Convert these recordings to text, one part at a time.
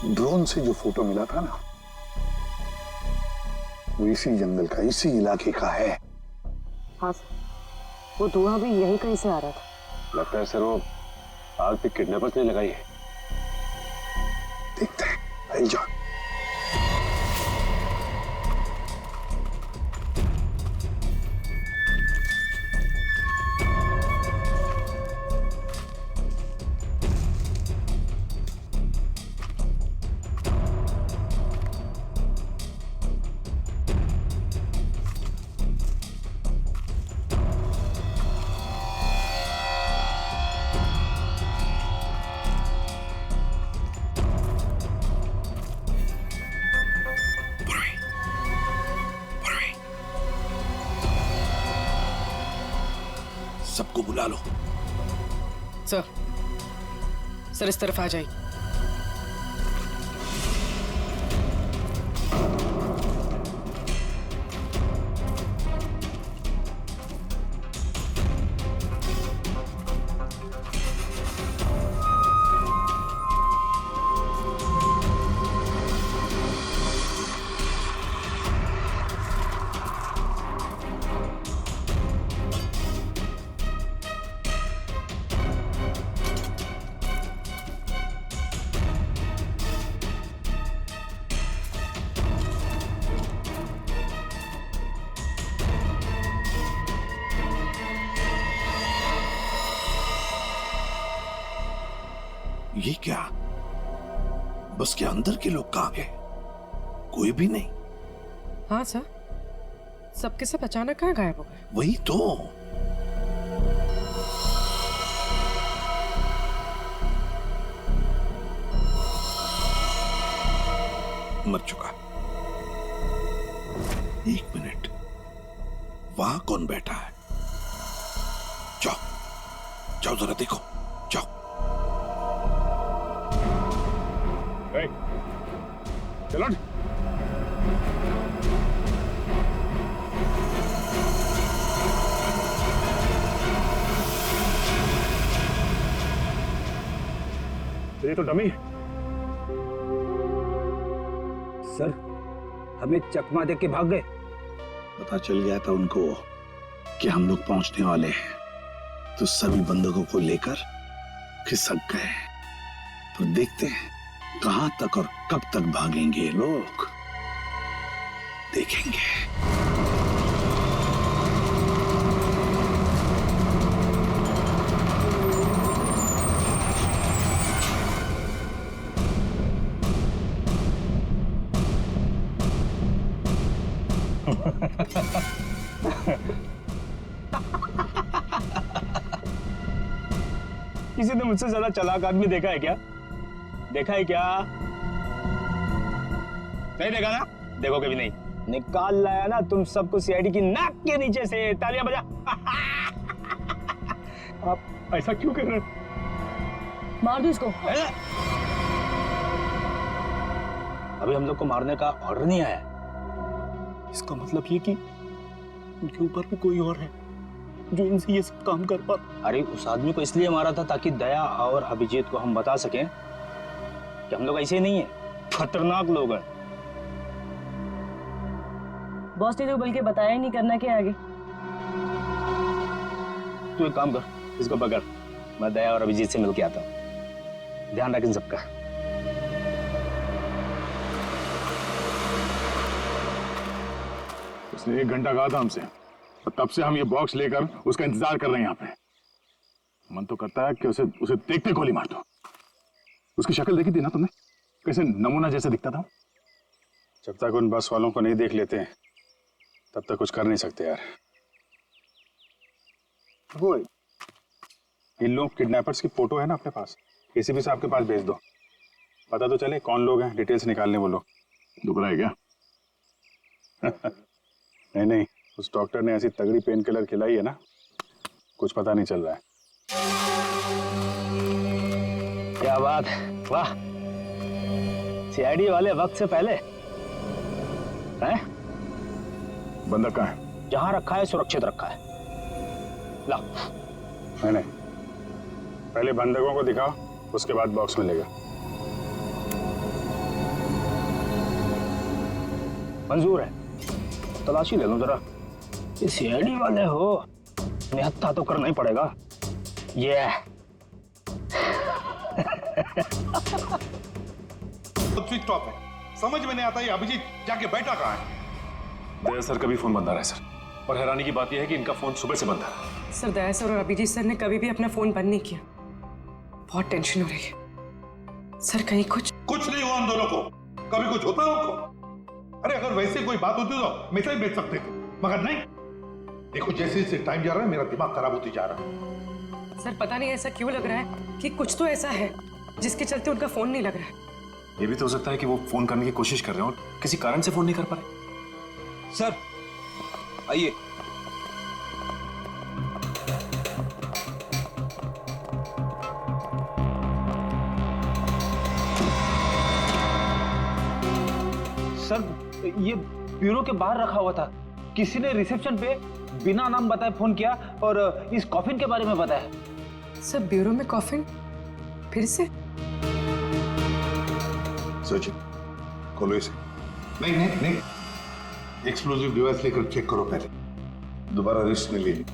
Drone से जो photo मिला था ना, वो इसी जंगल का, इसी इलाके का है। हाँ सर, वो धुआं भी यही कहीं से आ रहा था। लगता है सर वो आग पे किडनैपर्स ने लगाई है। देखते हैं, आई जाओ। सबको बुला लो। सर इस तरफ आ जाइए। ये क्या? बस के अंदर के लोग कहां गए? कोई भी नहीं। हाँ सर, सबके सब अचानक कहाँ गायब हो गए? वही तो। मर चुका। एक मिनट, वहां कौन बैठा है? जाओ जाओ जरा देखो, जाओ। चलो। ये तो डमी है। सर, हमें चकमा दे के भाग गए। पता चल गया था उनको कि हम लोग पहुंचने वाले हैं, तो सभी बंदूकों को लेकर खिसक गए। तो देखते हैं कहां तक और कब तक भागेंगे ये लोग, देखेंगे। किसी ने मुझसे ज्यादा चालाक आदमी देखा है क्या? देखा है क्या? नहीं देखा ना? देखो कभी नहीं। निकाल लाया ना तुम सबको सीआईडी की नाक के नीचे से। तालियां बजा। आप ऐसा क्यों कर रहे हो? मार दो इसको। अभी हम लोग को मारने का ऑर्डर नहीं आया। इसका मतलब ये कि उनके ऊपर भी कोई और है जो इनसे ये सब काम कर पा। अरे उस आदमी को इसलिए मारा था ताकि दया और अभिजीत को हम बता सकें कि हम लोग ऐसे नहीं है, खतरनाक लोग हैं। बॉस ने तो बल्कि बताया ही नहीं करना क्या आगे। तू एक काम कर, इसको पकड़, मैं दया और अभिजीत से मिलके आता हूँ। ध्यान रख इन सबका। उसने 1 घंटा कहा था हमसे, और तब से हम ये बॉक्स लेकर उसका इंतजार कर रहे हैं यहाँ पे। मन तो करता है कि उसे देखते गोली मार दो। उसकी शक्ल देखी थी ना तुमने, कैसे नमूना जैसे दिखता था। जब तक उन बस वालों को नहीं देख लेते तब तक कुछ कर नहीं सकते यार। वो इन लोग किडनैपर्स की फोटो है ना अपने पास, एसीपी साहब के पास भेज दो, पता तो चले कौन लोग हैं, डिटेल्स निकालने वो लोग। दुख रहा है क्या? नहीं नहीं, उस डॉक्टर ने ऐसी तगड़ी पेन किलर खिलाई है ना, कुछ पता नहीं चल रहा है। क्या बात, वाह। सीआईडी वाले वक्त से पहले हैं? बंदा कहाँ है? जहां रखा है सुरक्षित रखा है। ला। नहीं, पहले बंदकों को दिखाओ, उसके बाद बॉक्स मिलेगा। मंजूर है। तलाशी ले लो जरा। ये सीआईडी वाले हो, निहत्था तो करना ही पड़ेगा। ये स्विच ऑफ है, समझ में नहीं आता ये अभिजीत जाके बैठा कहाँ है। दया सर का भी फोन बंद आ रहा है सर, और हैरानी की बात यह है कि इनका फोन सुबह से बंद है। सर दया सर और अभिजीत सर ने कभी भी अपना फोन बंद नहीं किया। बहुत टेंशन हो रही है सर, कहीं कुछ नहीं हुआ उन दोनों को, कभी कुछ होता उनको। अरे अगर वैसे कोई बात होती तो मैसेज भेज सकते थे, मगर नहीं। देखो जैसे जैसे टाइम जा रहा है मेरा दिमाग खराब होती जा रहा है। सर पता नहीं ऐसा क्यों लग रहा है कि कुछ तो ऐसा है जिसके चलते उनका फोन नहीं लग रहा है। ये भी तो हो सकता है कि वो फोन करने की कोशिश कर रहे हैं और किसी कारण से फोन नहीं कर पा रहे। सर आइए। सर ये ब्यूरो के बाहर रखा हुआ था, किसी ने रिसेप्शन पे बिना नाम बताए फोन किया और इस कॉफिन के बारे में बताया। सर ब्यूरो में कॉफिन फिर से? सोचिए, खोलो इसे। नहीं, एक्सप्लोजिव डिवाइस लेकर चेक करो पहले, दोबारा रिस्क नहीं लेनी।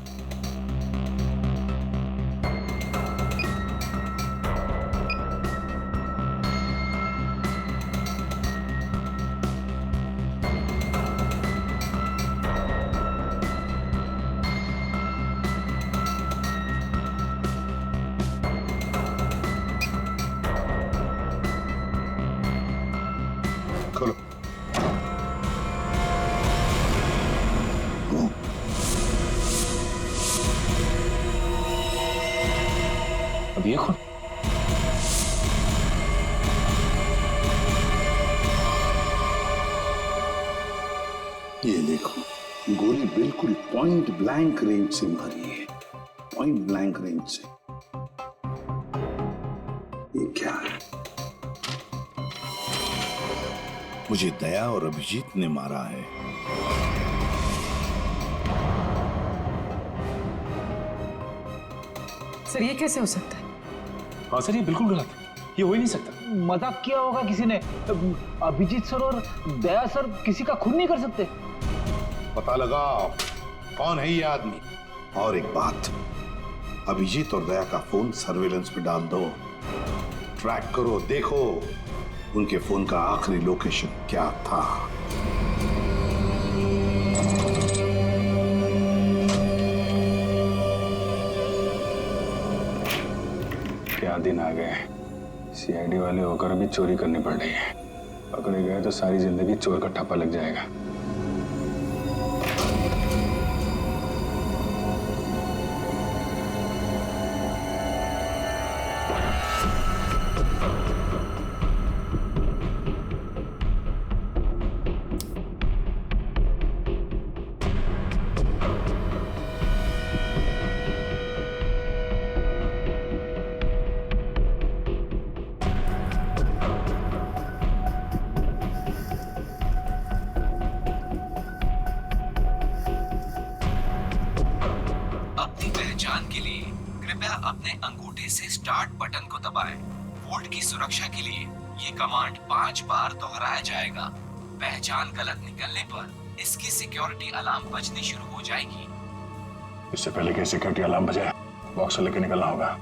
खोलो। अब ये खुद ये देखो, गोली बिल्कुल पॉइंट ब्लैंक रेंज से मारी है, पॉइंट ब्लैंक रेंज से। ये क्या है? मुझे दया और अभिजीत ने मारा है। सर ये कैसे हो सकता है? हाँ सर, ये बिल्कुल गलत है, ये हो ही नहीं सकता। मजाक किया होगा किसी ने। अभिजीत सर और दया सर किसी का खून नहीं कर सकते। पता लगाओ कौन है ये आदमी। और एक बात, अभिजीत और दया का फोन सर्वेलेंस पे डाल दो, ट्रैक करो, देखो उनके फोन का आखिरी लोकेशन क्या था। क्या दिन आ गए, सीआईडी वाले होकर भी चोरी करनी पड़ रही है। पकड़े गए तो सारी जिंदगी चोर का ठप्पा लग जाएगा। अपनी पहचान के लिए कृपया अपने अंगूठे से स्टार्ट बटन को दबाएं। वोल्ट की सुरक्षा के लिए ये कमांड 5 बार दोहराया जाएगा। पहचान गलत निकलने पर इसकी सिक्योरिटी अलार्म बजनी शुरू हो जाएगी। इससे पहले कि सिक्योरिटी अलार्म बजे बॉक्स से लेकर निकलना होगा,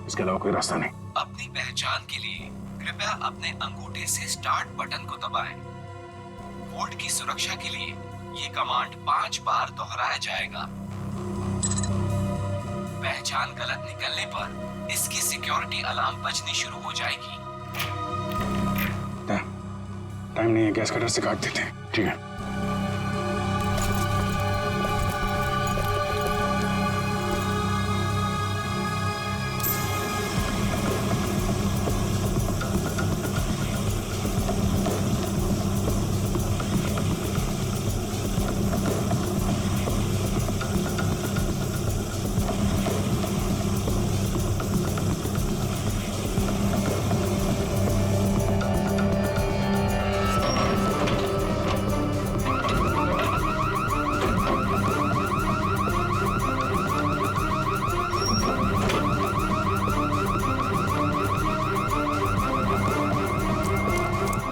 इसके अलावा कोई रास्ता नहीं। अपनी पहचान के लिए कृपया अपने अंगूठे से स्टार्ट बटन को दबाएं। वोल्ट की सुरक्षा के लिए ये कमांड 5 बार दोहराया जाएगा। पहचान गलत निकलने पर इसकी सिक्योरिटी अलार्म बजनी शुरू हो जाएगी। टाइम नहीं है, गैस कटर से काट देते हैं। ठीक है।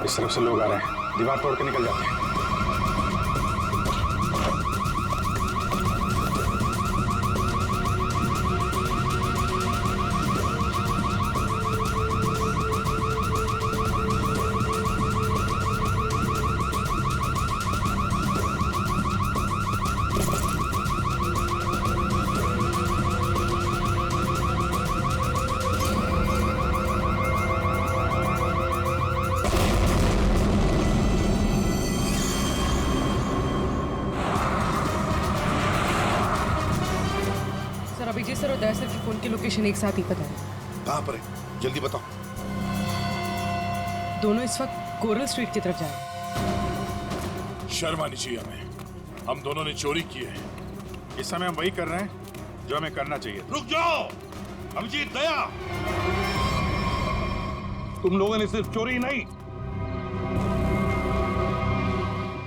इस तरफ से लोग आ रहे हैं, दीवार तोड़ के निकल जाते हैं। रवि सर और दया सर की फोन की लोकेशन एक साथ ही पता है। कहाँ पर है, जल्दी बताओ। दोनों इस वक्त कोरल स्ट्रीट की तरफ जा रहे हैं। शर्म आनी चाहिए हमें। हम दोनों ने चोरी की है। इस समय हम वही कर रहे हैं जो हमें करना चाहिए। रुक जाओ अभिजीत, दया, तुम लोगों ने सिर्फ चोरी नहीं,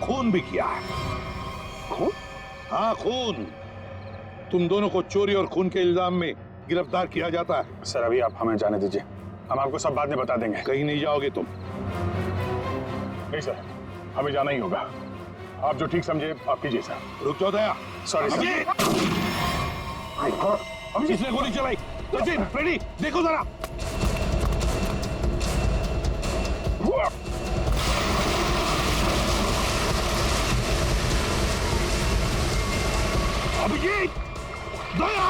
खून भी किया है। खून? हाँ, खून। तुम दोनों को चोरी और खून के इल्जाम में गिरफ्तार किया जाता है। सर अभी आप हमें जाने दीजिए, हम आपको सब बाद में बता देंगे। कहीं नहीं जाओगे तुम। नहीं सर, हमें जाना ही होगा। आप जो ठीक समझे आप कीजिए सर। रुक जाओ दया। Sorry sir. अभिजीत, इसने गोली चलाई। सचिन, फ्रेडी, देखो जरा। अभिजीत, दया।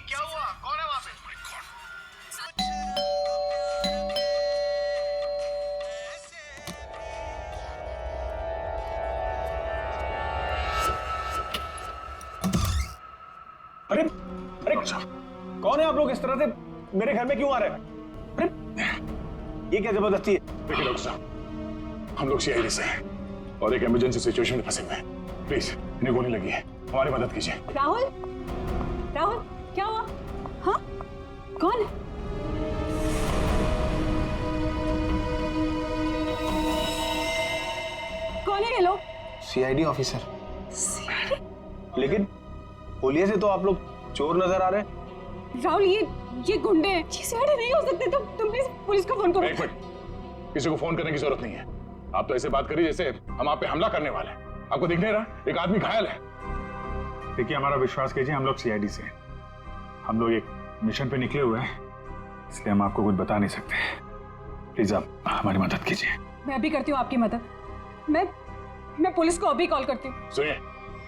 क्या हुआ? कौन है वहां पे? अरे अरे कौन है आप लोग? इस तरह से मेरे घर में क्यों आ रहे हैं? अरे ये क्या जबरदस्ती है? देखिए डॉक्टर साहब, हम लोग सीआईडी से हैं और एक इमरजेंसी सिचुएशन में फंसे हुए हैं। प्लीज, इन्हें गोली लगी है, हमारी मदद कीजिए। राहुल, राहुल क्या हुआ? हाँ, कौन है? कौन है ये लोग? CID officer. सीआईडी? लेकिन होलिये से तो आप लोग चोर नजर आ रहे हैं। राहुल, ये गुंडे हैं। ये सीआईडी नहीं हो सकते। तुम प्लीज पुलिस को फोन करो। एक मिनट, किसी को फोन करने की जरूरत नहीं है। आप तो ऐसे बात करिए जैसे हम आप पे हमला करने वाले हैं। आपको दिख नहीं रहा एक आदमी घायल है? देखिए हमारा विश्वास कीजिए, हम लोग सीआईडी से हैं। हम लोग एक मिशन पे निकले हुए हैं, इसलिए हम आपको कुछ बता नहीं सकते। प्लीज आप हमारी मदद कीजिए। मैं अभी करती हूँ आपकी मदद। मैं पुलिस को अभी कॉल करती हूँ। सुनिए,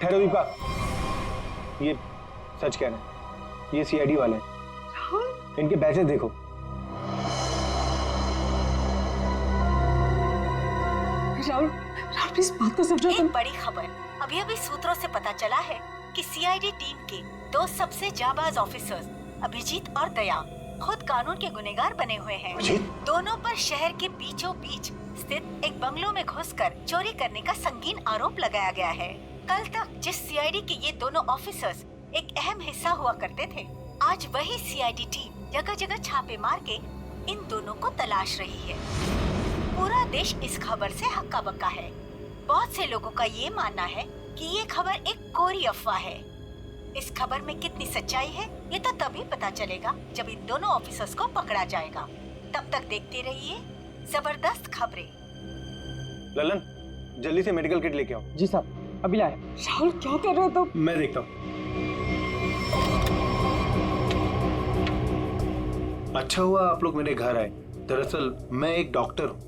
ठहरो दीपा, ये सच कह रहे हैं, ये सीआईडी वाले हैं। राहुल, इनके बैचेस देखो। राहुल प्लीज बात को समझो। एक बड़ी खबर अभी अभी सूत्रों से पता चला है कि सीआईडी टीम के दो सबसे जाबाज ऑफिसर्स अभिजीत और दया खुद कानून के गुनहगार बने हुए हैं। दोनों पर शहर के बीचों बीच स्थित एक बंगलों में घुसकर चोरी करने का संगीन आरोप लगाया गया है। कल तक जिस सीआईडी के ये दोनों ऑफिसर्स एक अहम हिस्सा हुआ करते थे, आज वही सीआईडी टीम जगह जगह छापे मार के इन दोनों को तलाश रही है। पूरा देश इस खबर से हक्का बक्का है। बहुत से लोगों का ये मानना है कि ये खबर एक कोरी अफवाह है। इस खबर में कितनी सच्चाई है ये तो तभी पता चलेगा जब इन दोनों ऑफिसर्स को पकड़ा जाएगा। तब तक देखते रहिए जबरदस्त खबरें। ललन, जल्दी से मेडिकल किट लेके आओ। जी साहब, अभी लाए। राहुल क्या कर रहे हो तुम? मैं देखता हूँ। अच्छा हुआ आप लोग मेरे घर आए। दरअसल मैं एक डॉक्टर हूँ।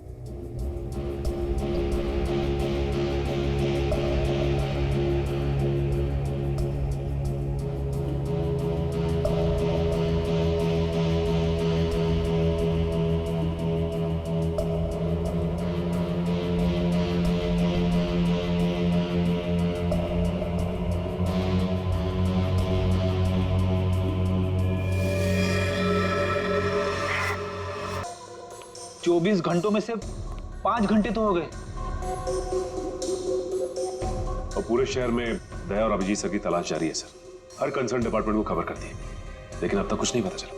चौबीस घंटों में से 5 घंटे तो हो गए। और पूरे शहर में दया और अभिजीत सर की तलाश जारी है सर। हर कंसर्न डिपार्टमेंट को खबर कर दी, लेकिन अब तक कुछ नहीं पता चला।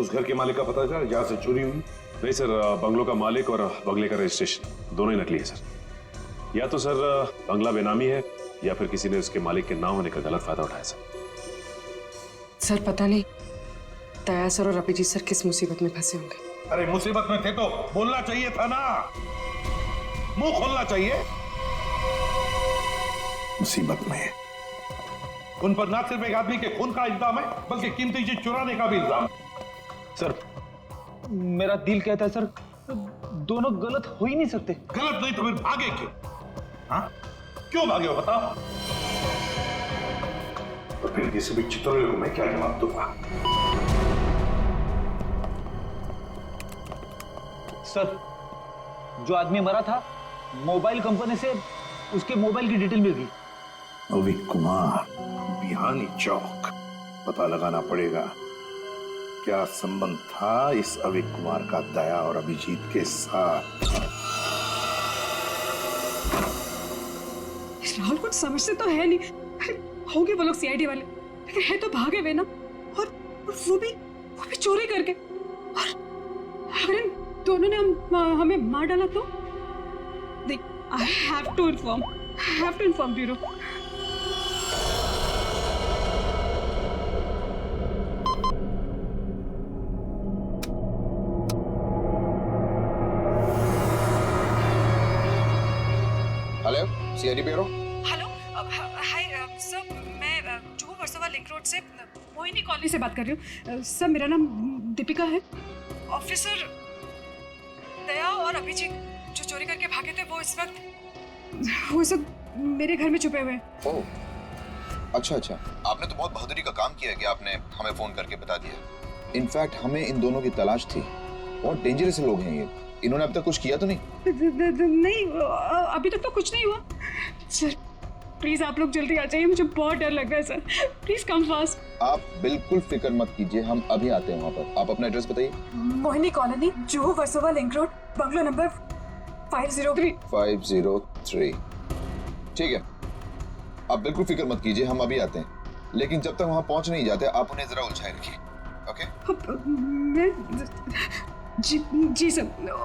उस घर के मालिक का पता चला जहाँ से चोरी हुई? नहीं सर, बंगलों का मालिक और बंगले का रजिस्ट्रेशन दोनों ही नकली है सर। या तो सर बंगला बेनामी है या फिर किसी ने उसके मालिक के ना होने का गलत फायदा उठाया सर पता नहीं दया सर और अभिजीत सर किस मुसीबत में फंसे होंगे। अरे मुसीबत में थे तो बोलना चाहिए था ना, मुंह खोलना चाहिए। मुसीबत में उन पर ना सिर्फ एक आदमी के खून का इल्जाम है बल्कि कीमती चीज चुराने का भी इल्जाम है। सर मेरा दिल कहता है सर, दोनों गलत हो ही नहीं सकते। गलत नहीं तो फिर भागे क्यों? हाँ, क्यों भागे हो बताओ? तो फिर किसी भी चित्रों को मैं क्या जवाब दूंगा? सर जो आदमी मरा था, मोबाइल कंपनी से उसके मोबाइल की डिटेल मिल गई। अविक कुमार, बिहानी चौक। पता लगाना पड़ेगा क्या संबंध था इस अविक कुमार का दया और अभिजीत के साथ। राहुल कुछ समझते तो है नहीं। अरे होंगे वो लोग सीआईडी वाले, लेकिन है तो भागे हुए ना। और वो भी चोरी करके। और अगर इन दोनों ने हमें मार डाला तो देख, I have to inform bureau. Hello, CID bureau. Hello, hi sir, मैं जुहू वर्सोवा लिंक रोड से मोहिनी कॉलोनी से बात कर रही हूँ। सर मेरा नाम दीपिका है। ऑफिसर दया और अभिजीत जो चोरी करके भागे थे वो इस वक्त मेरे घर में छुपे हुए हैं। ओह, अच्छा। आपने तो बहुत बहादुरी का काम किया कि आपने हमें फोन करके बता दिया। इनफैक्ट हमें इन दोनों की तलाश थी। बहुत डेंजरस लोग हैं ये। इन्होंने अब तक कुछ किया तो नहीं? नहीं, अभी तक तो कुछ नहीं हुआ। सर प्लीज आप लोग जल्दी आ जाइए, मुझे बहुत डर लग रहा है सर। Please come fast. आप बिल्कुल फिक्र मत कीजिए, हम अभी आते हैं वहाँ पर। आप अपना एड्रेस बताइए। Mohini colony, Juhu Versova link road, bungalow number 503। 503। ठीक है, आप बिल्कुल फिक्र मत कीजिए, हम अभी आते हैं। लेकिन जब तक वहाँ पहुँच नहीं जाते आप उन्हें जरा उलझाए रखिए। ओके? जी सर,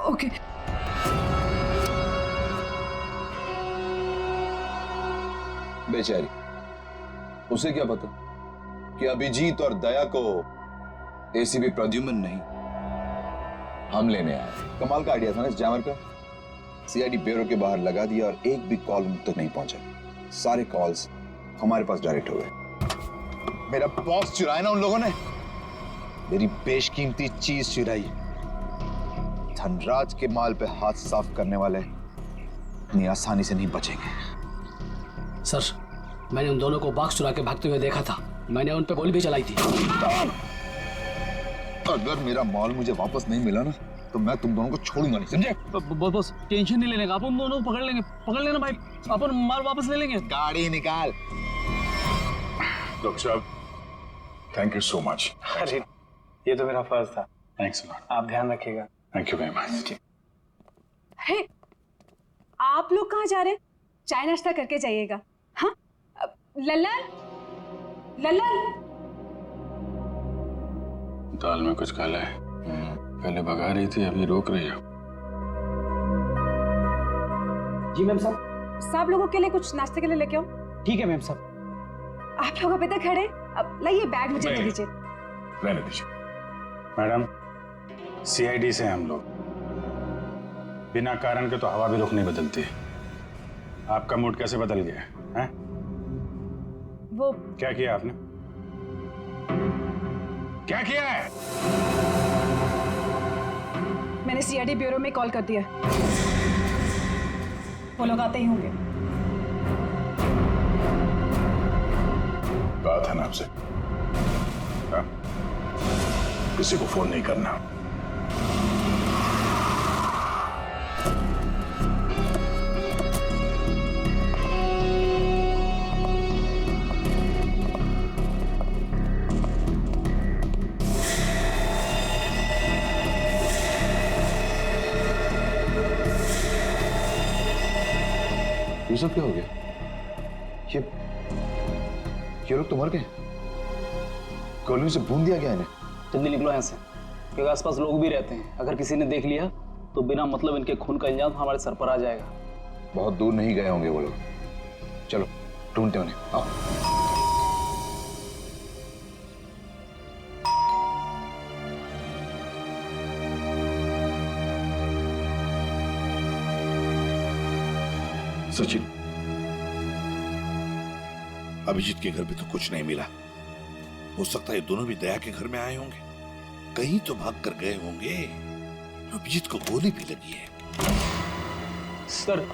ओके। बेचारी, उसे क्या पता कि अभिजीत और दया को एसीपी प्रद्युम्न नहीं, हम लेने आए। कमाल का आइडिया था ना इस जैमर का। सीआईडी ब्यूरो के बाहर लगा दिया और एक भी कॉल उन तक नहीं पहुंचा। सारे कॉल्स हमारे पास डायरेक्ट हो गए। मेरा बॉस चुराया ना उन लोगों ने, मेरी बेशकीमती चीज चुराई। धनराज के माल पे हाथ साफ करने वाले इतनी आसानी से नहीं बचेंगे। सर, मैंने उन दोनों को बॉक्स चुरा के भागते हुए देखा था। मैंने उन पे गोली भी चलाई थी। अगर मेरा माल मुझे वापस नहीं मिला ना तो मैं तुम दोनों को छोड़ूंगा नहीं, समझे? बस टेंशन नहीं लेने का, अपन दोनों को पकड़ लेना भाई। अपन माल वापस ले लेंगे। गाड़ी निकाल। डॉक्टर साहब, थैंक यू सो मच। अरे ये तो मेरा फर्ज था। Thanks a lot. आप ध्यान रखिएगा। Thank you very much. Hey, आप लोग कहाँ जा रहे हैं? चाय नाश्ता करके जाइएगा। हाँ, लल्लन, दाल में कुछ काला है। पहले भगा रही थी, अभी रोक रही है। जी मैम साहब। सब लोगों के लिए कुछ नाश्ते के लिए लेके आओ। ठीक है मैम साहब। आप लोग अभी तक खड़े, अब लाइए बैग मुझे दे दीजिए। रहने दीजिए। मैडम, सीआईडी से हम लोग बिना कारण के तो हवा भी रुख नहीं बदलती। आपका मूड कैसे बदल गया है? वो क्या किया आपने? क्या किया है? मैंने सीआईडी ब्यूरो में कॉल कर दिया। वो लोग आते ही होंगे। कहा था ना आपसे, किसी को फोन नहीं करना। ये सब क्या हो गया? ये लोग तो मर गए। गोलियों से भून दिया गया इन्हें। जल्दी निकलो यहाँ से, क्योंकि आसपास लोग भी रहते हैं। अगर किसी ने देख लिया तो बिना मतलब इनके खून का इल्जाम हमारे सर पर आ जाएगा। बहुत दूर नहीं गए होंगे वो लोग। चलो ढूंढते उन्हें। आओ। सचिन, अभिजीत के घर भी तो कुछ नहीं मिला। हो सकता है दोनों भी दया के घर में आए होंगे, कहीं तो भाग कर गए होंगे। अभिजीत को गोली भी लगी है। सर,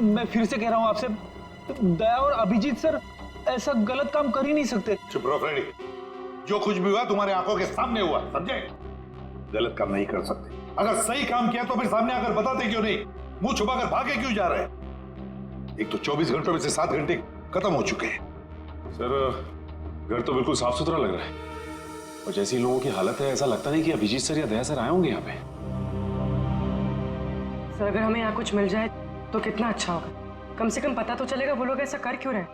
मैं फिर से कह रहा हूँ आपसे, दया और अभिजीत सर ऐसा गलत काम कर ही नहीं सकते। चुप रहो फ्रेडी, जो कुछ भी हुआ तुम्हारे आंखों के सामने हुआ, समझे? गलत काम नहीं कर सकते। अगर सही काम किया तो फिर सामने आकर बताते क्यों नहीं? मुंह छुपाकर भागे क्यों जा रहे हैं? एक तो 24 घंटों में से 7 घंटे खत्म हो चुके हैं। सर घर तो बिल्कुल साफ सुथरा लग रहा है और जैसी लोगों की हालत है ऐसा लगता नहीं कि अभिजीत सर या दया सर आए होंगे यहाँ पे। सर अगर हमें यहाँ कुछ मिल जाए तो कितना अच्छा होगा। कम से कम पता तो चलेगा वो लोग ऐसा कर क्यों रहे।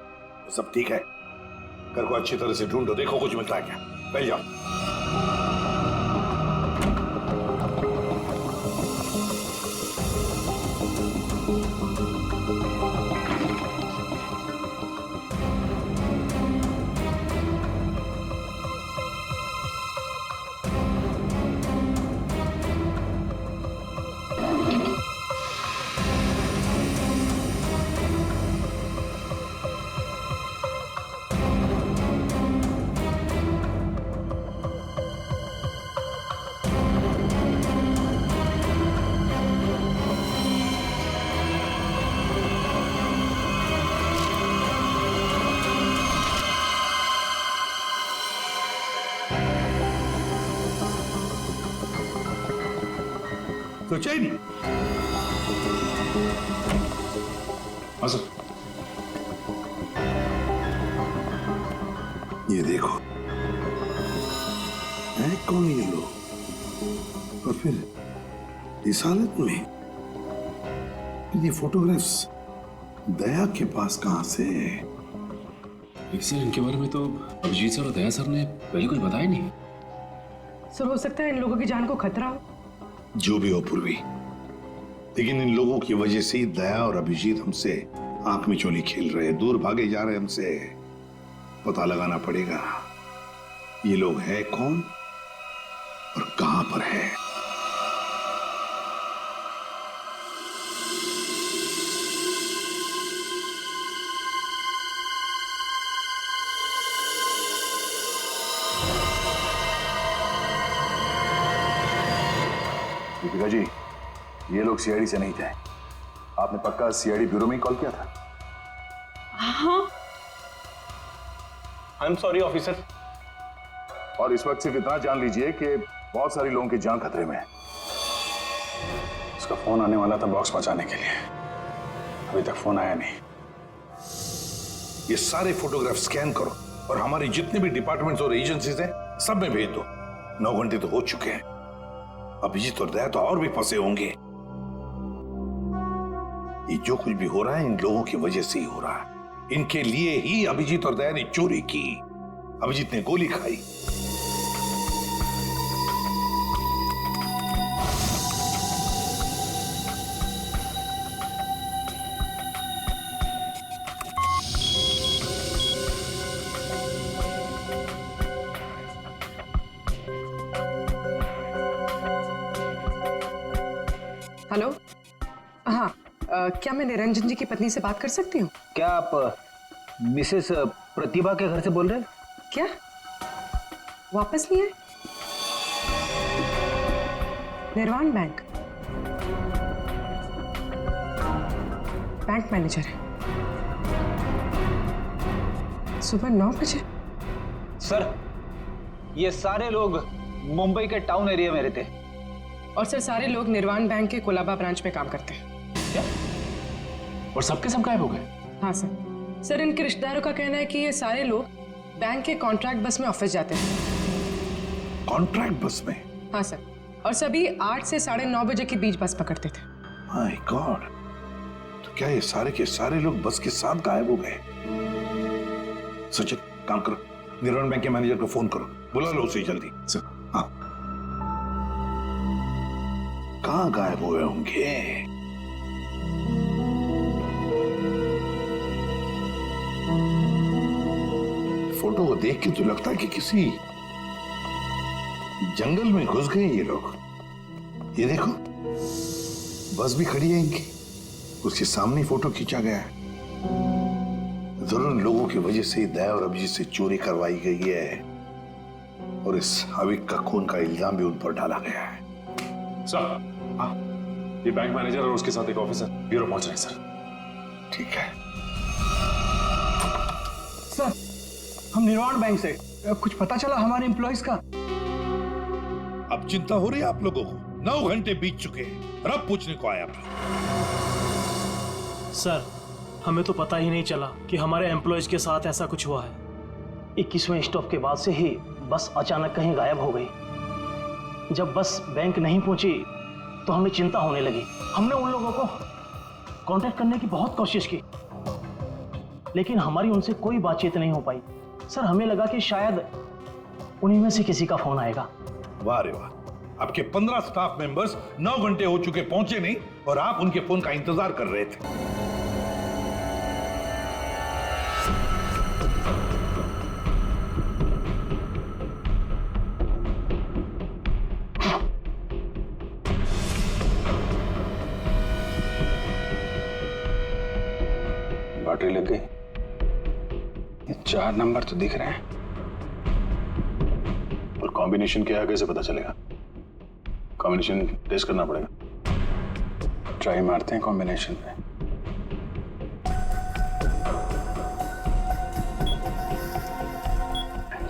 सब ठीक है, घर को अच्छी तरह से ढूंढो, देखो कुछ मिलता है क्या। पहले जाओ। सोचा ही नहीं। हाँ सर। ये देखो, है कौन ये लोग और फिर इस हालत में? ये फोटोग्राफ्स दया के पास कहां से? सर इनके बारे में तो अभिजीत सर और दया सर ने पहले कुछ बताया नहीं। सर हो सकता है इन लोगों की जान को खतरा हो। जो भी हो पूर्वी, लेकिन इन लोगों की वजह से ही दया और अभिजीत हमसे आंख में चोली खेल रहे हैं, दूर भागे जा रहे हैं हमसे। पता लगाना पड़ेगा ये लोग हैं कौन और कहां पर है। दीपिका जी, ये लोग सीआईडी से नहीं थे। आपने पक्का सीआईडी ब्यूरो में ही कॉल किया था? हाँ। I am sorry officer. और इस वक्त सिर्फ इतना जान लीजिए कि बहुत सारे लोगों की जान खतरे में है। उसका फोन आने वाला था बॉक्स पहुंचाने के लिए, अभी तक फोन आया नहीं। ये सारे फोटोग्राफ स्कैन करो और हमारे जितने भी डिपार्टमेंट्स और एजेंसीज हैं सब में भेज दो। 9 घंटे तो हो चुके हैं, अभिजीत और दया तो और भी फंसे होंगे। ये जो कुछ भी हो रहा है इन लोगों की वजह से ही हो रहा है। इनके लिए ही अभिजीत और दया ने चोरी की। अभिजीत ने गोली खाई। हेलो, हाँ, क्या मैं निरंजन जी की पत्नी से बात कर सकती हूँ? क्या आप मिसेस प्रतिभा के घर से बोल रहे हैं? क्या वापस नहीं आए? निर्वाण बैंक मैनेजर है। सुबह 9 बजे? सर ये सारे लोग मुंबई के टाउन एरिया में रहते हैं। और सर सारे लोग निर्वाण बैंक के कोलाबा ब्रांच में काम करते हैं। क्या? और सबके सब गायब हो गए? हाँ सर। सर इनके रिश्तेदारों का कहना है कि ये सारे लोग बैंक के कॉन्ट्रैक्ट बस में ऑफिस जाते हैं। कॉन्ट्रैक्ट बस में? हाँ सर, और सभी 8 से 9:30 बजे के बीच बस पकड़ते थे। माय गॉड, तो क्या ये सारे के सारे लोग बस के साथ गायब हो गए? सचिन काम करो, निर्वाण बैंक के मैनेजर को फोन करो, बुला लो उसे जल्दी। सर। हाँ, कहां गायब हुए होंगे? फोटो को देख के तो लगता है कि किसी जंगल में घुस गए ये लोग। ये देखो बस भी खड़ी है इनकी, उसके सामने ही फोटो खींचा गया है। जरूर लोगों की वजह से दया और अभिजीत से चोरी करवाई गई है और इस अविक का खून का इल्जाम भी उन पर डाला गया है। सर, हाँ, ये बैंक मैनेजर और उसके साथ एक ऑफिसर ब्यूरो पहुंच रहे हैं सर। ठीक है सर, हम निर्वाण बैंक से, कुछ पता चला हमारे एम्प्लॉइज का? अब चिंता हो रही है आप लोगों को? 9 घंटे बीत चुके हैं और अब पूछने को आया। सर हमें तो पता ही नहीं चला कि हमारे एम्प्लॉयज के साथ ऐसा कुछ हुआ है। 21वें स्टॉप के बाद से ही बस अचानक कहीं गायब हो गई। जब बस बैंक नहीं पहुंची तो हमें चिंता होने लगी। हमने उन लोगों को कांटेक्ट करने की बहुत कोशिश की, लेकिन हमारी उनसे कोई बातचीत नहीं हो पाई। सर, हमें लगा कि शायद उन्हीं में से किसी का फोन आएगा। वाह रे वाह, आपके 15 स्टाफ मेंबर्स 9 घंटे हो चुके पहुंचे नहीं और आप उनके फोन का इंतजार कर रहे थे। बैटरी लग गई। ये 4 नंबर तो दिख रहे हैं, और कॉम्बिनेशन क्या है कैसे पता चलेगा? कॉम्बिनेशन टेस्ट करना पड़ेगा। ट्राई मारते हैं कॉम्बिनेशन पे।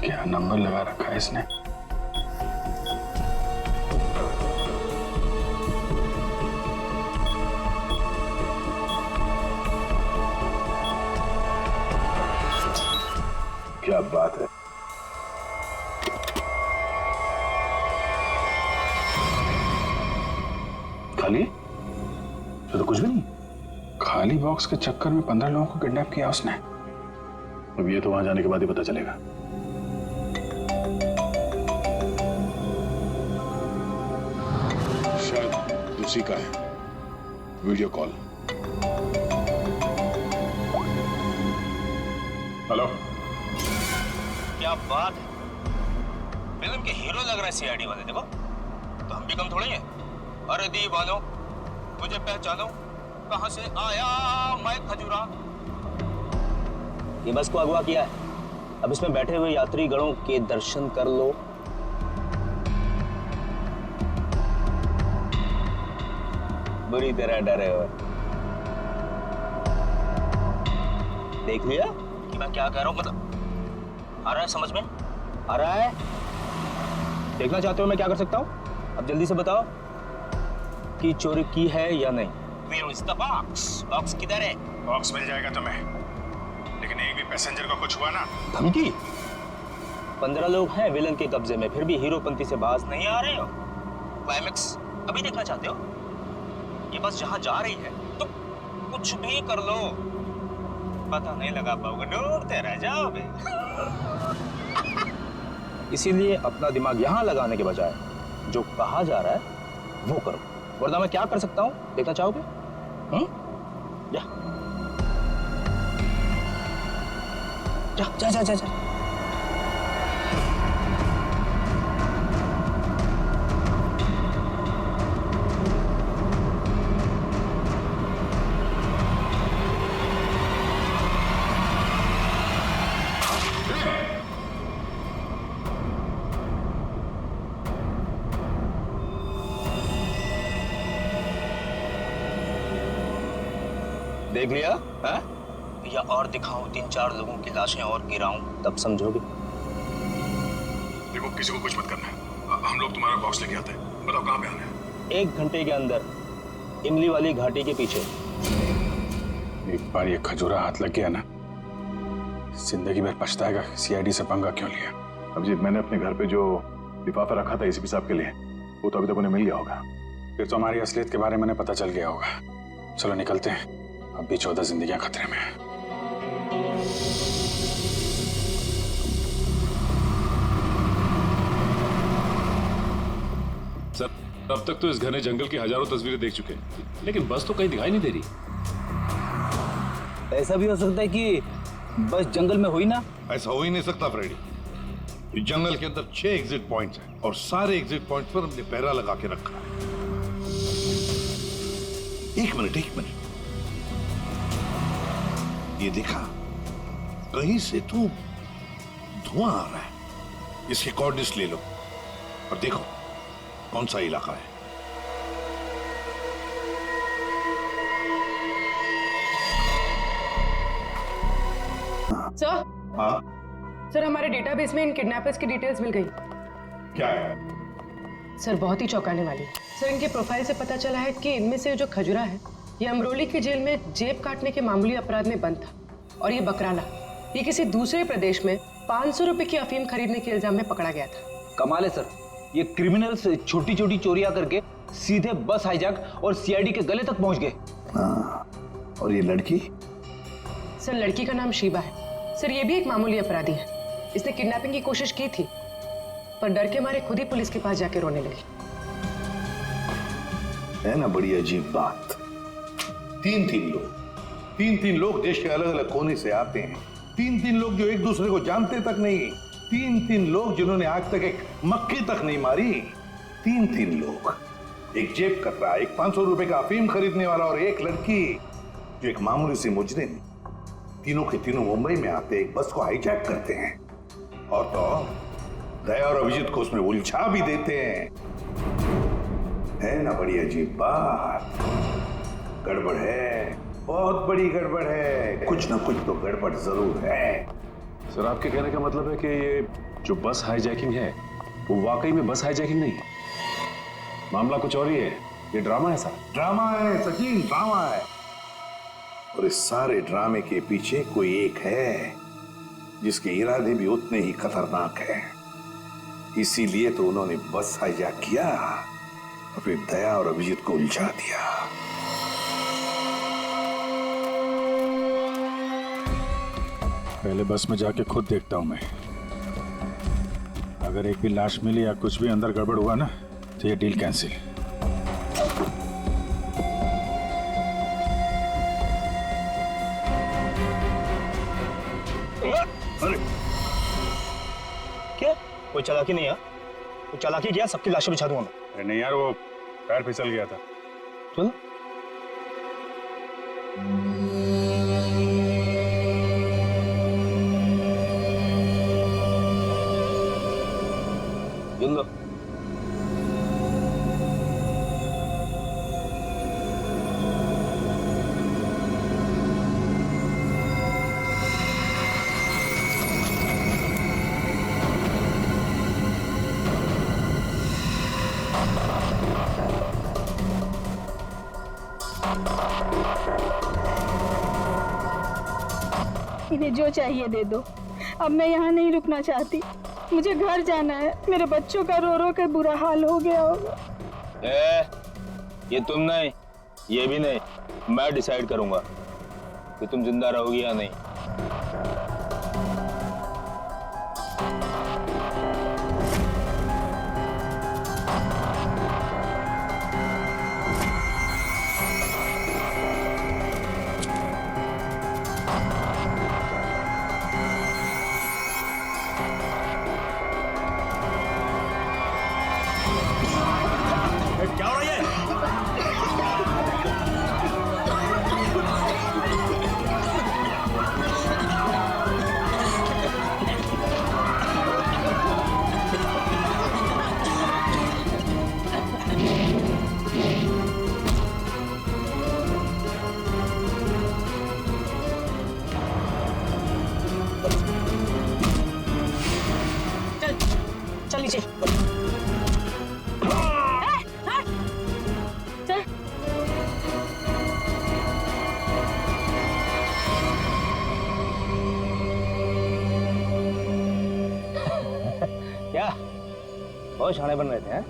क्या नंबर लगा रखा है इसने? क्या बात है। खाली? तो कुछ भी नहीं। खाली बॉक्स के चक्कर में 15 लोगों को किडनैप किया उसने। अब ये तो वहां जाने के बाद ही पता चलेगा। शायद उसी का है वीडियो कॉल। हेलो, क्या बात है, फिल्म के हीरो लग रहे हैं सीआईडी वाले। देखो तो हम भी कम थोड़ी हैं। अरे दीवानो, मुझे पहचानो, कहां से आया मैं खजूरा। ये बस को अगवा किया है, अब इसमें बैठे हुए यात्री गणों के दर्शन कर लो। बुरी तरह डरे हो। देख लिया कि मैं क्या कह रहा हूं? मतलब आ रहा है समझ में? आ रहा है? देखना चाहते हो मैं क्या कर सकता हूं? अब जल्दी से बताओ कि चोरी की है या नहीं। Where is the box? Box किधर है? बॉक्स मिल जाएगा तुम्हें, लेकिन एक भी पैसेंजर को कुछ हुआ ना। धमकी? 15 लोग हैं विलन के कब्जे में, फिर भी हीरोपंती से बाज नहीं आ रहे हो। क्लाइमेक्स अभी देखना चाहते हो? ये बस जहां जा रही है तो कुछ भी कर लो, पता नहीं लगा पाओगे, ढूंढते रह जाओगे। इसीलिए अपना दिमाग यहां लगाने के बजाय जो कहा जा रहा है वो करो। वरना मैं क्या कर सकता हूं, देखना चाहोगे? जा जा जा जा, जा। देख लिया है? या और दिखाऊं 3-4 लोगों की लाशें और गिराऊं, तब समझोगे। देखो, किसी को कुछ मत करना है। हम लोग तुम्हारा बॉक्स लेके आते हैं। बताओ कहाँ पे आना है? 1 घंटे के अंदर इमली वाली घाटी के पीछे। एक बार ये खजूरा हाथ लग गया ना, जिंदगी भर पछताएगा सीआईडी से पंगा क्यों लिया। अभिजीत, मैंने अपने घर पे जो लिफाफा रखा था एसीपी साहब के लिए, वो तो अभी तक उन्हें मिल गया होगा। फिर तो हमारी असलियत के बारे में उन्हें पता चल गया होगा। चलो निकलते हैं, अब भी 14 जिंदगियां खतरे में हैं। सर, अब तक तो इस घने जंगल की हजारों तस्वीरें देख चुके हैं, लेकिन बस तो कहीं दिखाई नहीं दे रही। ऐसा भी हो सकता है कि बस जंगल में हुई ना। ऐसा हो ही नहीं सकता फ्रेडी। इस जंगल के अंदर 6 एग्जिट पॉइंट्स हैं और सारे एग्जिट पॉइंट्स पर हमने पहरा लगा के रखा है। एक मिनट, ये देखा, कहीं से तो धुआं आ रहा है। इसके कोऑर्डिनेट्स ले लो और देखो कौन सा इलाका है। सर, हाँ सर, हमारे डेटाबेस में इन किडनैपर्स की डिटेल्स मिल गई। क्या है? सर, बहुत ही चौंकाने वाली। सर, इनके प्रोफाइल से पता चला है कि इनमें से जो खजुरा है ये अमरोली के जेल में जेब काटने के मामूली अपराध में बंद था और ये बकराला ये किसी दूसरे प्रदेश में 500 रुपए की अफीम खरीदने के इल्जाम में पकड़ा गया था। कमाल है सर, ये क्रिमिनल्स छोटी छोटी चोरियां करके सीधे बस हाईजैक और सीआईडी के गले तक पहुंच गए। और ये लड़की? सर लड़की का नाम शीबा है। सर ये भी एक मामूली अपराधी है। इसने किडनैपिंग की कोशिश की थी पर डर के मारे खुद ही पुलिस के पास जाके रोने लगी। है ना बड़ी अजीब बात। तीन लोग देश के अलग अलग कोने से आते हैं। तीन लोग जो एक दूसरे को जानते तक नहीं। तीन लोग जिन्होंने आज तक एक मक्खी तक नहीं मारी। तीन लोग, एक जेब कतरा, एक 500 रुपए का अफीम खरीदने वाला और एक लड़की जो एक मामूली सी मुजरिम। तीनों के तीनों मुंबई में आते एक बस को हाईजैक करते हैं और तो दया और अभिजीत को उसमें उलझा भी देते हैं। है ना बड़ी अजीब बात। गड़बड़ है, बहुत बड़ी गड़बड़ है। कुछ ना कुछ तो गड़बड़ जरूर है। सर आपके कहने का मतलब है कि ये जो बस हाईजैकिंग है वो वाकई में बस हाईजैकिंग नहीं है, मामला कुछ और ही है। ये ड्रामा है सर। ड्रामा है सचिन, ड्रामा है। और इस सारे ड्रामे के पीछे कोई एक है जिसके इरादे भी उतने ही खतरनाक हैं। इसीलिए तो उन्होंने बस हाईजैक किया और फिर दया और अभिजीत को उलझा दिया। पहले बस में जाके खुद देखता हूं मैं। अगर एक भी लाश मिली या कुछ भी अंदर गड़बड़ हुआ ना तो ये डील कैंसिल। अरे क्या कोई चालाकी नहीं है? कोई चालाकी किया सबकी लाशें बिछा दूंगा मैं। अरे नहीं यार, वो पैर फिसल गया था। चलो लो। इन्हें जो चाहिए दे दो। अब मैं यहाँ नहीं रुकना चाहती। मुझे घर जाना है। मेरे बच्चों का रो रो कर बुरा हाल हो गया होगा। ये तुम नहीं, ये भी नहीं, मैं डिसाइड करूंगा कि तुम जिंदा रहोगी या नहीं। क्या हो रहा है? चल नीचे। क्या बहुत शाणे बन रहे थे हैं?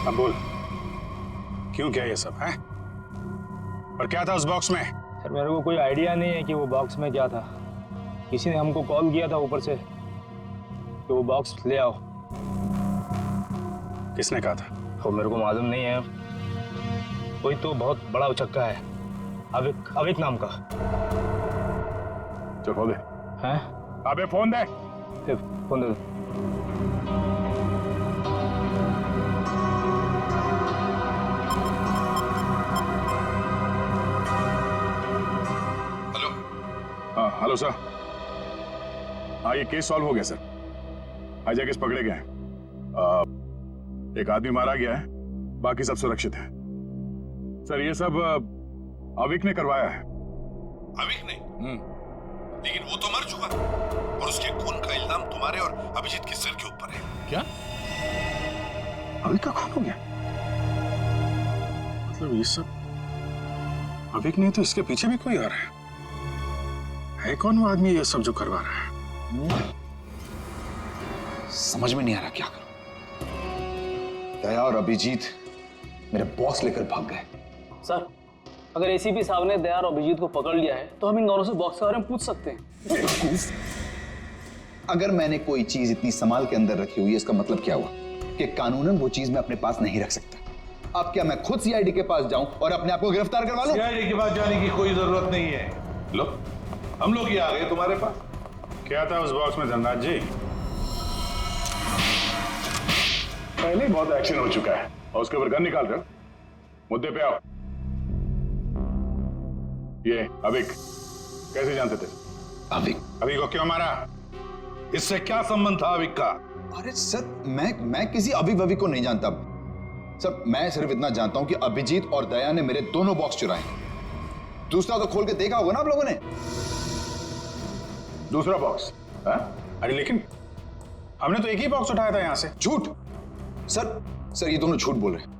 अब बोल, क्यों किया ये सब है? और क्या था उस बॉक्स में? सर मेरे को कोई आइडिया नहीं है कि वो बॉक्स में क्या था। किसी ने हमको कॉल किया था ऊपर से कि वो बॉक्स ले आओ। किसने कहा था? वो मेरे को मालूम नहीं है। कोई तो बहुत बड़ा उचक्का है, अविक नाम का। चल फोन दे। हैं? अबे फोन दे। फोन दे। Hello sir. हाँ, ये केस सॉल्व हो गया सर। हाईजैकर्स पकड़े गए हैं। एक आदमी मारा गया है, बाकी सब सुरक्षित है। सर ये सब अविक ने करवाया है। अविक ने? लेकिन वो तो मर चुका और उसके खून का इल्जाम तुम्हारे और अभिजीत के सिर के ऊपर है। क्या? अविक का खून हो गया? मतलब ये सब अविक नहीं तो इसके पीछे भी कोई और है कौन वो आदमी ये सब जो करवा रहा है? समझ में नहीं आ रहा क्या करूं। दया और अभिजीत मेरे बॉक्स लेकर भाग गए। सर, अगर एसीपी साहब ने दया और अभिजीत को पकड़ लिया है तो हम इन दोनों से बॉक्स के बारे में पूछ सकते हैं। अगर मैंने कोई चीज इतनी संभाल के अंदर रखी हुई है, इसका मतलब क्या हुआ कि कानूनन वो चीज मैं अपने पास नहीं रख सकता। अब क्या मैं खुद सीआईडी के पास जाऊं और अपने आप को गिरफ्तार करवा लूं? सीआईडी के पास जाने की कोई जरूरत नहीं है। लो, हम लोग ही आ गए तुम्हारे पास। क्या था उस बॉक्स में धनराज जी? पहले बहुत एक्शन हो चुका है और उसके ऊपर गन निकाल रहे हो। मुद्दे पे आओ। ये अविक कैसे जानते थे? अविक को क्यों मारा? इससे क्या संबंध था अविक का? अरे सर, मैं किसी अविक वविक को नहीं जानता सर। मैं सिर्फ इतना जानता हूं कि अभिजीत और दया ने मेरे दोनों बॉक्स चुराए। दूसरा तो खोल के देखा होगा ना आप लोगों ने। दूसरा बॉक्स? अरे लेकिन हमने तो एक ही बॉक्स उठाया था यहां से। झूठ सर, ये दोनों झूठ बोल रहे हैं।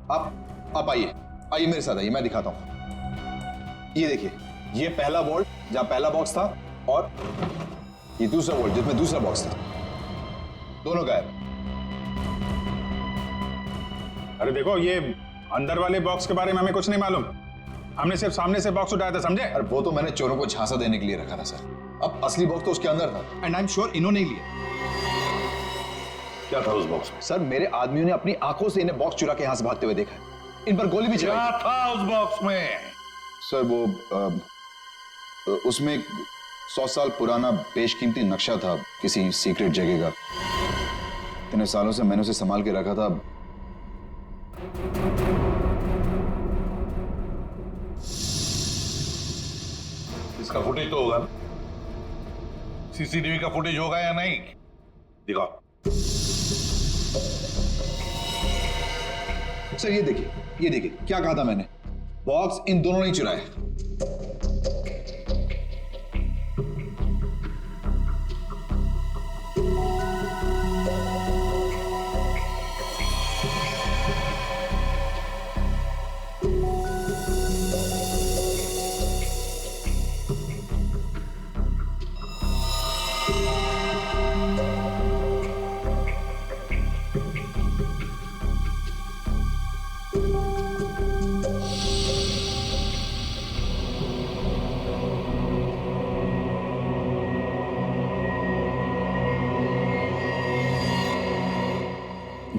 आप आइए मेरे साथ आइए, मैं दिखाता हूं। ये देखिए, ये पहला वॉल्ट जहां पहला बॉक्स था और ये दूसरा वॉल्ट जिसमें दूसरा बॉक्स था। दोनों गायब। अरे देखो, ये अंदर वाले बॉक्स के बारे में हमें कुछ नहीं मालूम। हमने सिर्फ सामने से बॉक्स उठाया था, समझे? अरे वो तो मैंने चोरों को झांसा देने के लिए रखा था सर। अब असली बॉक्स तो उसके अंदर था एंड आई एम श्योर इन्होंने ही लिया। क्या था उस बॉक्स में? सर, मेरे आदमियों ने अपनी आंखों से इन्हें बॉक्स चुरा के यहां से भागते हुए देखा है। इन पर गोली भी चलाई। क्या था उस बॉक्स में? सर वो उसमें 100 साल पुराना बेशकीमती नक्शा था किसी सीक्रेट जगह का। इतने सालों से मैंने उसे संभाल के रखा था। इसका फुटेज तो होगा ना? सीसीटीवी का फुटेज होगा या नहीं? दिखाओ। सर ये देखिए क्या कहा था मैंने। बॉक्स इन दोनों ने चुराए।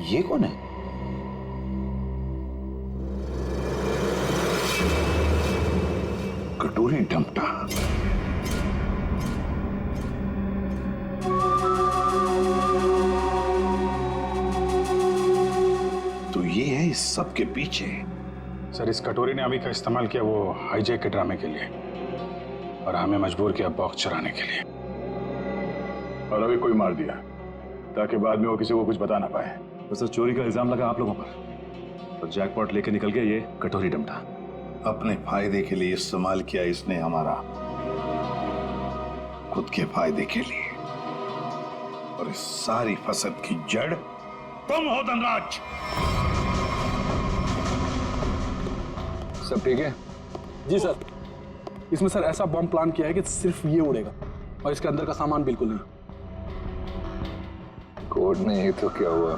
ये कौन है? कटोरी डमटा। तो ये है इस सब के पीछे। सर, इस कटोरी ने अभी का इस्तेमाल किया वो हाईजैक के ड्रामे के लिए और हमें मजबूर किया बॉक्स चुराने के लिए। और अभी कोई मार दिया ताकि बाद में वो किसी को कुछ बता ना पाए। तो सर, चोरी का इल्जाम लगा आप लोगों पर और जैकपॉट लेके निकल गया ये कटोरी डमटा। अपने फायदे के लिए इस्तेमाल किया इसने हमारा, खुद के फायदे के लिए। और इस सारी फसद की जड़ तुम हो धनराज। सब ठीक है? जी सर। इसमें सर ऐसा बॉम्ब प्लान किया है कि सिर्फ ये उड़ेगा और इसके अंदर का सामान बिल्कुल नहीं। कोर्ट में ही तो क्या हुआ,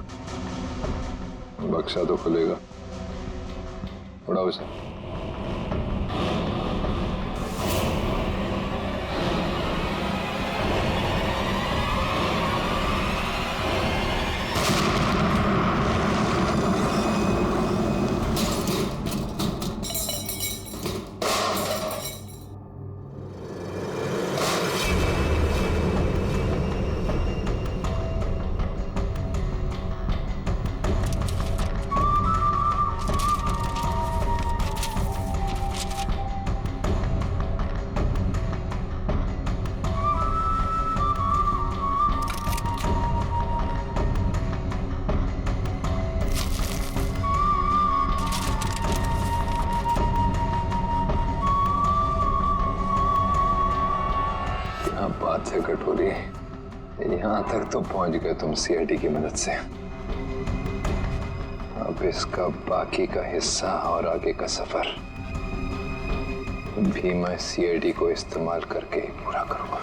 बक्सा तो खुलेगा। उड़ाओ इसे। क्या बात है कटोरी, यहाँ तक तो पहुंच गए तुम सीआईडी की मदद से। अब इसका बाकी का हिस्सा और आगे का सफर भी मैं सीआईडी को इस्तेमाल करके ही पूरा करूंगा।